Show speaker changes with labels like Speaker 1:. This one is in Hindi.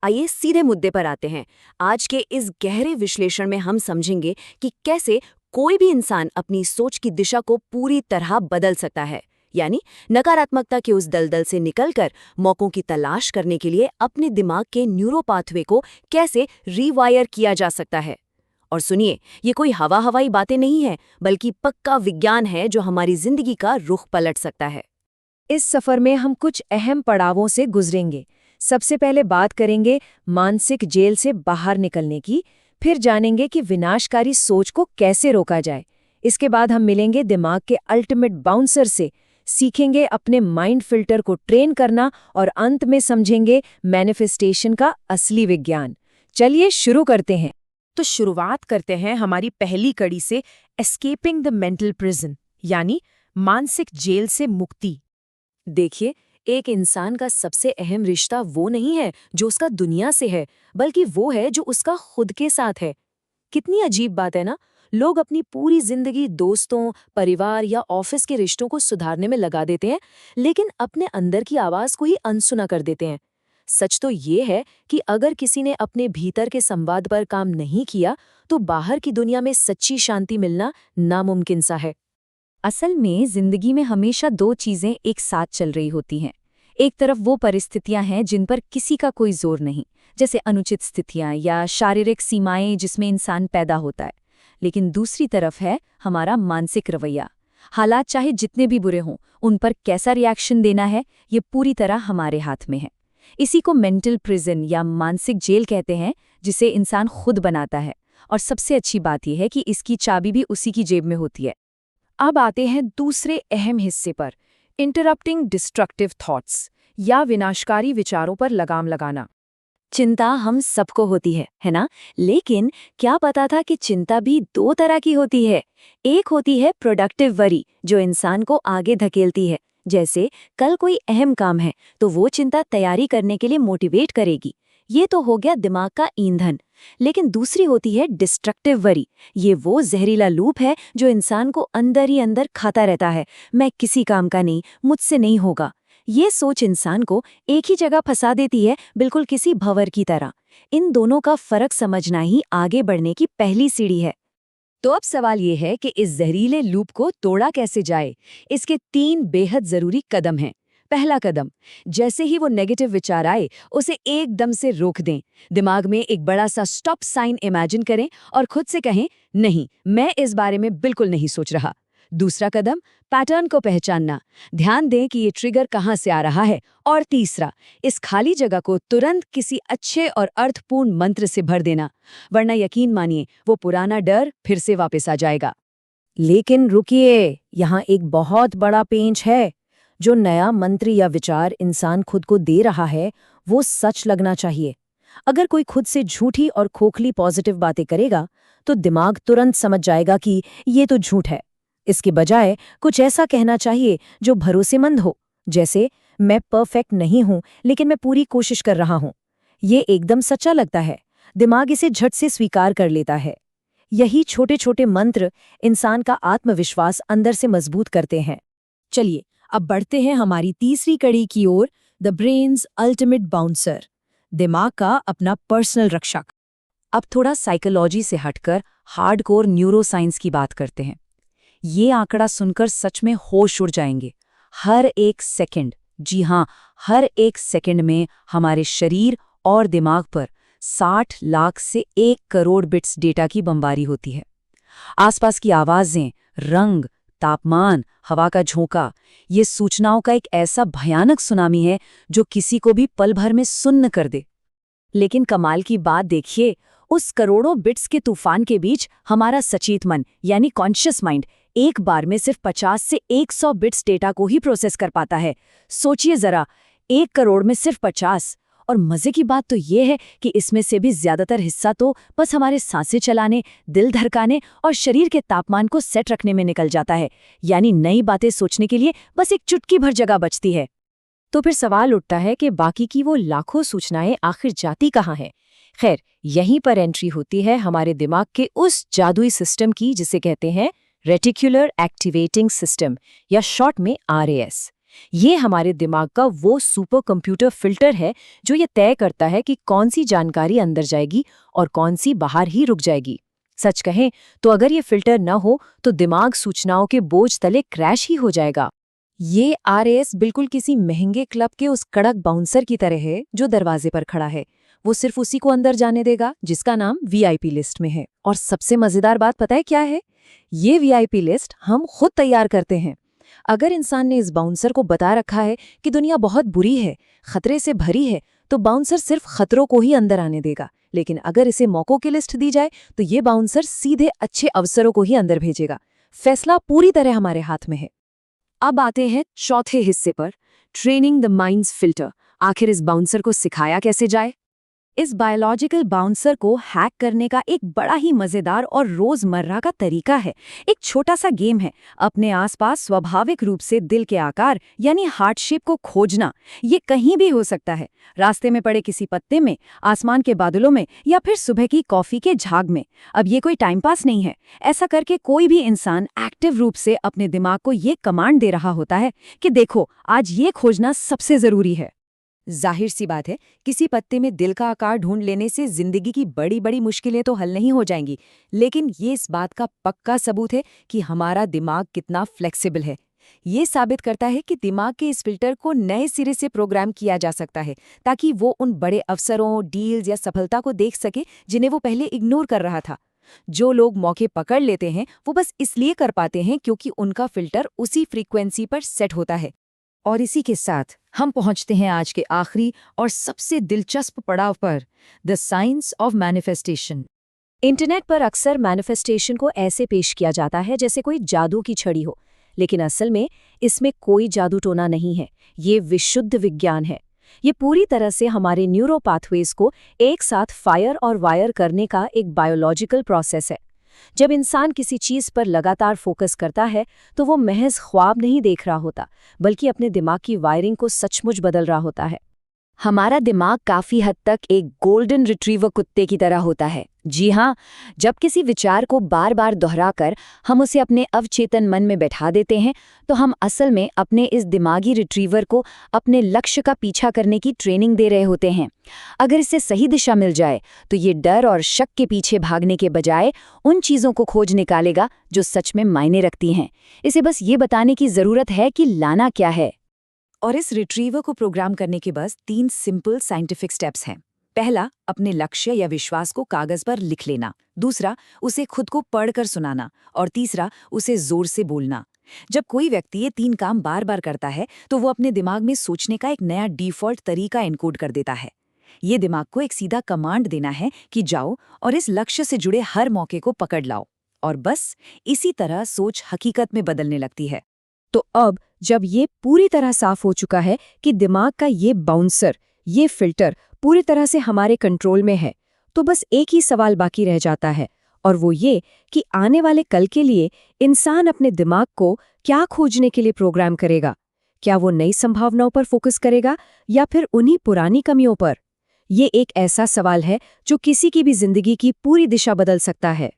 Speaker 1: आइए सीधे मुद्दे पर आते हैं। आज के इस गहरे विश्लेषण में हम समझेंगे कि कैसे कोई भी इंसान अपनी सोच की दिशा को पूरी तरह बदल सकता है, यानी नकारात्मकता के उस दलदल से निकलकर मौकों की तलाश करने के लिए अपने दिमाग के न्यूरो पाथवे को कैसे रीवायर किया जा सकता है। और सुनिए, ये कोई हवाई बातें नहीं है, बल्कि पक्का विज्ञान है जो हमारी जिंदगी का रुख पलट सकता है।
Speaker 2: इस सफर में हम कुछ अहम पड़ावों से गुजरेंगे। सबसे पहले बात करेंगे मानसिक जेल से बाहर निकलने की, फिर जानेंगे कि विनाशकारी सोच को कैसे रोका जाए। इसके बाद हम मिलेंगे दिमाग के अल्टीमेट बाउंसर से, सीखेंगे अपने माइंड फिल्टर को ट्रेन करना और अंत में समझेंगे मैनिफेस्टेशन का असली विज्ञान। चलिए शुरू करते हैं।
Speaker 3: तो शुरुआत करते हैं हमारी पहली कड़ी से, एस्केपिंग द मेंटल प्रिजन, यानी मानसिक जेल से मुक्ति।
Speaker 1: देखिए, एक इंसान का सबसे अहम रिश्ता वो नहीं है जो उसका दुनिया से है, बल्कि वो है जो उसका खुद के साथ है। कितनी अजीब बात है ना। लोग अपनी पूरी जिंदगी दोस्तों, परिवार या ऑफिस के रिश्तों को सुधारने में लगा देते हैं, लेकिन अपने अंदर की आवाज को ही अनसुना कर देते हैं। सच तो ये है कि अगर किसी ने अपने भीतर के संवाद पर काम नहीं किया, तो बाहर की दुनिया में सच्ची शांति मिलना नामुमकिन सा है।
Speaker 2: असल में जिंदगी में हमेशा दो चीजें एक साथ चल रही होती हैं। एक तरफ वो परिस्थितियां हैं जिन पर किसी का कोई जोर नहीं, जैसे अनुचित स्थितियां या शारीरिक सीमाएं जिसमें इंसान पैदा होता है। लेकिन दूसरी तरफ है हमारा मानसिक रवैया। हालात चाहे जितने भी बुरे हों, उन पर कैसा रिएक्शन देना है, ये पूरी तरह हमारे हाथ में है। इसी को मेंटल प्रिजन या मानसिक जेल कहते हैं, जिसे इंसान खुद बनाता है। और सबसे अच्छी बात यह है कि इसकी चाबी भी उसी की जेब में होती है।
Speaker 3: अब आते हैं दूसरे अहम हिस्से पर, इंटरप्टिंग डिस्ट्रक्टिव थॉट्स, या विनाशकारी विचारों पर लगाम लगाना।
Speaker 1: चिंता हम सबको होती है ना? लेकिन क्या पता था कि चिंता भी दो तरह की होती है। एक होती है प्रोडक्टिव वरी, जो इंसान को आगे धकेलती है। जैसे कल कोई अहम काम है तो वो चिंता तैयारी करने के लिए मोटिवेट करेगी। ये तो हो गया दिमाग का ईंधन। लेकिन दूसरी होती है डिस्ट्रक्टिव वरी। ये वो जहरीला लूप है जो इंसान को अंदर ही अंदर खाता रहता है। मैं किसी काम का नहीं, मुझसे नहीं होगा। ये सोच इंसान को एक ही जगह फंसा देती है, बिल्कुल किसी भंवर की तरह। इन दोनों का फर्क समझना ही आगे बढ़ने की पहली सीढ़ी है।
Speaker 2: तो अब सवाल ये है कि इस जहरीले लूप को तोड़ा कैसे जाए। इसके 3 बेहद जरूरी कदम हैं। पहला कदम, जैसे ही वो नेगेटिव विचार आए, उसे एकदम से रोक दें। दिमाग में एक बड़ा सा स्टॉप साइन इमेजिन करें और खुद से कहें, नहीं, मैं इस बारे में बिल्कुल नहीं सोच रहा। दूसरा कदम, पैटर्न को पहचानना। ध्यान दें कि ये ट्रिगर कहाँ से आ रहा है। और तीसरा, इस खाली जगह को तुरंत किसी अच्छे और अर्थपूर्ण मंत्र से भर देना, वरना यकीन मानिए वो पुराना डर फिर से वापस आ जाएगा। लेकिन रुकिए, यहाँ एक बहुत बड़ा पेंच है। जो नया मंत्र या विचार इंसान खुद को दे रहा है, वो सच लगना चाहिए। अगर कोई खुद से झूठी और खोखली पॉजिटिव बातें करेगा, तो दिमाग तुरंत समझ जाएगा कि ये तो झूठ है। इसके बजाय कुछ ऐसा कहना चाहिए जो भरोसेमंद हो, जैसे मैं परफेक्ट नहीं हूं, लेकिन मैं पूरी कोशिश कर रहा हूं। ये एकदम सच्चा लगता है। दिमाग इसे झट से स्वीकार कर लेता है। यही छोटे छोटे मंत्र इंसान का आत्मविश्वास अंदर से मजबूत करते हैं। चलिए अब बढ़ते हैं हमारी तीसरी कड़ी की ओर, द ब्रेन्स अल्टीमेट बाउंसर, दिमाग का अपना पर्सनल रक्षक। अब थोड़ा साइकोलॉजी से हटकर हार्डकोर न्यूरोसाइंस की बात करते हैं। ये आंकड़ा सुनकर सच में होश उड़ जाएंगे। हर एक सेकंड, जी हाँ, हर एक सेकंड में हमारे शरीर और दिमाग पर 60 लाख से 1 करोड़ बिट्स डेटा की बमबारी होती है। आसपास की आवाजें, रंग, तापमान, हवा का झोंका, ये सूचनाओं का एक ऐसा भयानक सुनामी है जो किसी को भी पल भर में सुन्न कर दे। लेकिन कमाल की बात देखिए, उस करोड़ों बिट्स के तूफान के बीच हमारा सचेत मन यानी कॉन्शियस माइंड एक बार में सिर्फ 50 से 100 बिट्स डेटा को ही प्रोसेस कर पाता है। सोचिए जरा, 1 करोड़ में सिर्फ 50। और मजे की बात तो ये है कि इसमें से भी ज्यादातर हिस्सा तो बस हमारे सांसें चलाने, दिल धड़काने और शरीर के तापमान को सेट रखने में निकल जाता है। यानी नई बातें सोचने के लिए बस एक चुटकी भर जगह बचती है। तो फिर सवाल उठता है कि बाकी की वो लाखों सूचनाएं आखिर जाती कहाँ हैं? खैर, यहीं पर एंट्री होती है हमारे दिमाग के उस जादुई सिस्टम की जिसे कहते हैं रेटिकुलर एक्टिवेटिंग सिस्टम, या शॉर्ट में RAS।
Speaker 1: ये हमारे दिमाग का वो सुपर कंप्यूटर फिल्टर है जो ये तय करता है कि कौन सी जानकारी अंदर जाएगी और कौन सी बाहर ही रुक जाएगी। सच कहें तो अगर ये फिल्टर न हो तो दिमाग सूचनाओं के बोझ तले क्रैश ही हो जाएगा। ये RAS बिल्कुल किसी महंगे क्लब के उस कड़क बाउंसर की तरह है जो दरवाजे पर खड़ा है। वो सिर्फ उसी को अंदर जाने देगा जिसका नाम VIP लिस्ट में है। और सबसे मजेदार बात पता है क्या है? ये VIP लिस्ट हम खुद तैयार करते हैं। अगर इंसान ने इस बाउंसर को बता रखा है कि दुनिया बहुत बुरी है, खतरे से भरी है, तो बाउंसर सिर्फ खतरों को ही अंदर आने देगा। लेकिन अगर इसे मौकों की लिस्ट दी जाए तो ये बाउंसर सीधे अच्छे अवसरों को ही अंदर भेजेगा। फैसला पूरी तरह हमारे हाथ में है। अब आते हैं चौथे हिस्से पर, ट्रेनिंग द माइंड्स फिल्टर। आखिर इस बाउंसर को सिखाया कैसे जाए? इस बायोलॉजिकल बाउंसर को हैक करने का एक बड़ा ही मजेदार और रोजमर्रा का तरीका है। एक छोटा सा गेम है, अपने आसपास स्वाभाविक रूप से दिल के आकार यानी हार्ट शेप को खोजना। ये कहीं भी हो सकता है, रास्ते में पड़े किसी पत्ते में, आसमान के बादलों में, या फिर सुबह की कॉफी के झाग में। अब ये कोई टाइम पास नहीं है। ऐसा करके कोई भी इंसान एक्टिव रूप से अपने दिमाग को ये कमांड दे रहा होता है कि देखो, आज ये खोजना सबसे जरूरी है। जाहिर सी बात है, किसी पत्ते में दिल का आकार ढूंढ लेने से जिंदगी की बड़ी बड़ी मुश्किलें तो हल नहीं हो जाएंगी, लेकिन ये इस बात का पक्का सबूत है कि हमारा दिमाग कितना फ्लेक्सिबल है। ये साबित करता है कि दिमाग के इस फिल्टर को नए सिरे से प्रोग्राम किया जा सकता है ताकि वो उन बड़े अवसरों, डील्स या सफलता को देख सके जिन्हें वो पहले इग्नोर कर रहा था। जो लोग मौके पकड़ लेते हैं वो बस इसलिए कर पाते हैं क्योंकि उनका फिल्टर उसी फ्रीक्वेंसी पर सेट होता है। और इसी के साथ हम पहुंचते हैं आज के आखिरी और सबसे दिलचस्प पड़ाव पर, the science of manifestation. Internet पर अक्सर मैनिफेस्टेशन को ऐसे पेश किया जाता है जैसे कोई जादू की छड़ी हो, लेकिन असल में इसमें कोई जादू टोना नहीं है। ये विशुद्ध विज्ञान है। ये पूरी तरह से हमारे न्यूरो पाथवेज को एक साथ फायर और वायर करने का एक बायोलॉजिकल प्रोसेस है। जब इंसान किसी चीज पर लगातार फोकस करता है तो वो महज ख्वाब नहीं देख रहा होता, बल्कि अपने दिमाग की वायरिंग को सचमुच बदल रहा होता है। हमारा दिमाग काफी हद तक एक गोल्डन रिट्रीवर कुत्ते की तरह होता है। जी हाँ, जब किसी विचार को बार बार दोहराकर हम उसे अपने अवचेतन मन में बैठा देते हैं तो हम असल में अपने इस दिमागी रिट्रीवर को अपने लक्ष्य का पीछा करने की ट्रेनिंग दे रहे होते हैं। अगर इसे सही दिशा मिल जाए तो ये डर और शक के पीछे भागने के बजाय उन चीज़ों को खोज निकालेगा जो सच में मायने रखती हैं। इसे बस ये बताने की ज़रूरत है कि लाना क्या है। और इस रिट्रीवर को प्रोग्राम करने के बस 3 सिंपल साइंटिफिक स्टेप्स हैं। पहला, अपने लक्ष्य या विश्वास को कागज पर लिख लेना। दूसरा, उसे खुद को पढ़कर सुनाना। और तीसरा, उसे जोर से बोलना। जब कोई व्यक्ति ये 3 काम बार बार करता है तो वो अपने दिमाग में सोचने का एक नया डिफ़ॉल्ट तरीका एनकोड कर देता है। ये दिमाग को एक सीधा कमांड देना है कि जाओ और इस लक्ष्य से जुड़े हर मौके को पकड़ लाओ। और बस इसी तरह सोच हकीकत में बदलने लगती है। तो अब जब ये पूरी तरह साफ हो चुका है कि दिमाग का ये बाउंसर, ये फिल्टर पूरी तरह से हमारे कंट्रोल में है, तो बस एक ही सवाल बाकी रह जाता है, और वो ये कि आने वाले कल के लिए इंसान अपने दिमाग को क्या खोजने के लिए प्रोग्राम करेगा। क्या वो नई संभावनाओं पर फोकस करेगा या फिर उन्हीं पुरानी कमियों पर? ये एक ऐसा सवाल है जो किसी की भी जिंदगी की पूरी दिशा बदल सकता है।